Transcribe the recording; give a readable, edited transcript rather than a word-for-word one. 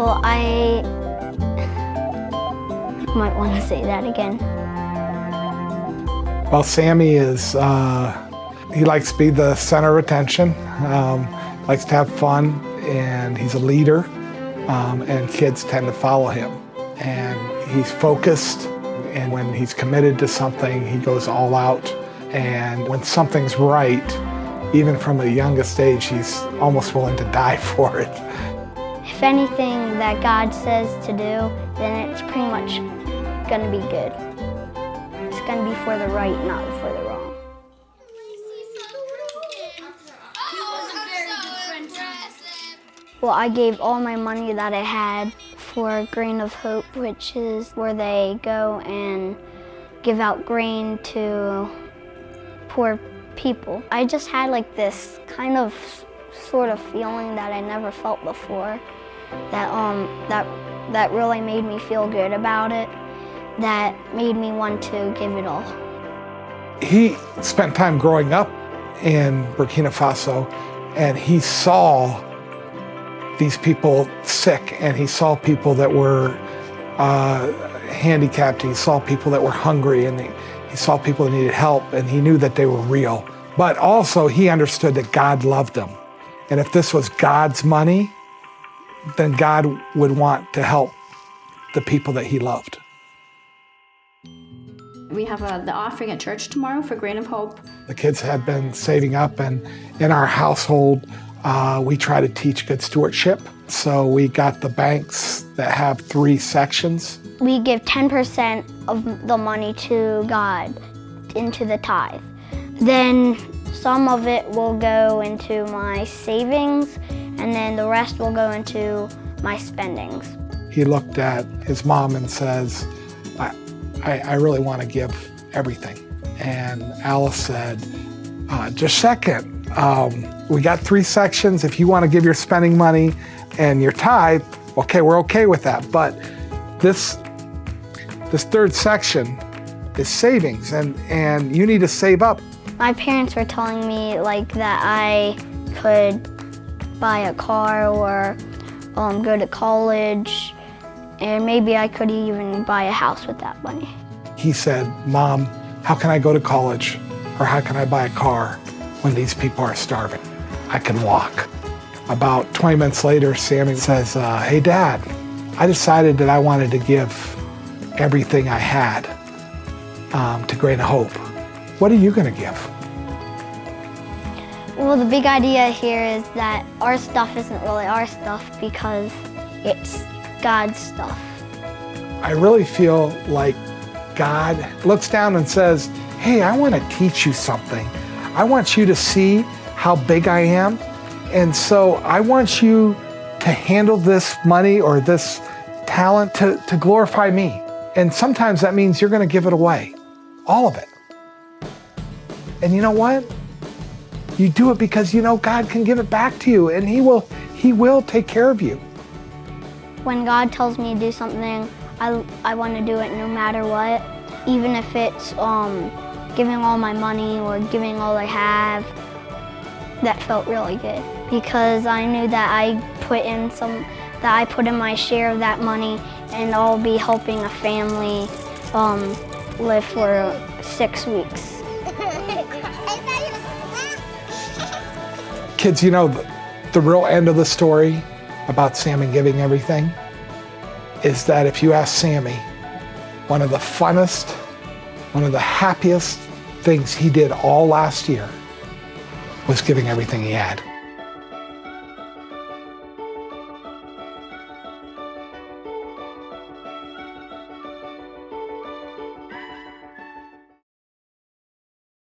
Well, I might want to say that again. Well, Sammy is, he likes to be the center of attention, likes to have fun, and he's a leader, and kids tend to follow him. And he's focused, and when he's committed to something, he goes all out. And when something's right, even from the youngest age, he's almost willing to die for it. If anything that God says to do, then it's pretty much going to be good. It's going to be for the right, not for the wrong. Well, I gave all my money that I had for Grain of Hope, which is where they go and give out grain to poor people. I just had like this kind of sort of feeling that I never felt before, that really made me feel good about it, that made me want to give it all. He spent time growing up in Burkina Faso, and he saw these people sick, and he saw people that were handicapped, he saw people that were hungry, and he saw people that needed help, and he knew that they were real. But also he understood that God loved them. And if this was God's money, then God would want to help the people that he loved. We have the offering at church tomorrow for Grain of Hope. The kids have been saving up, and in our household, we try to teach good stewardship. So we got the banks that have 3 sections. We give 10% of the money to God into the tithe. Then some of it will go into my savings, and then the rest will go into my spendings. He looked at his mom and says, I really want to give everything. And Alice said, just a second, we got 3 sections. If you want to give your spending money and your tithe, okay, we're okay with that. But this 3rd section is savings, and you need to save up. My parents were telling me like that I could buy a car or go to college, and maybe I could even buy a house with that money. He said, Mom, how can I go to college, or how can I buy a car when these people are starving? I can walk. About 20 minutes later, Sammy says, hey Dad, I decided that I wanted to give everything I had to Grain of Hope. What are you going to give? Well, the big idea here is that our stuff isn't really our stuff because it's God's stuff. I really feel like God looks down and says, hey, I want to teach you something. I want you to see how big I am. And so I want you to handle this money or this talent to glorify me. And sometimes that means you're going to give it away, all of it. And you know what? You do it because you know God can give it back to you, and He will take care of you. When God tells me to do something, I want to do it no matter what, even if it's giving all my money or giving all I have. That felt really good because I knew that I put in my share of that money, and I'll be helping a family live for 6 weeks. Kids, you know, the real end of the story about Sammy giving everything is that if you ask Sammy, one of the funnest, one of the happiest things he did all last year was giving everything he had.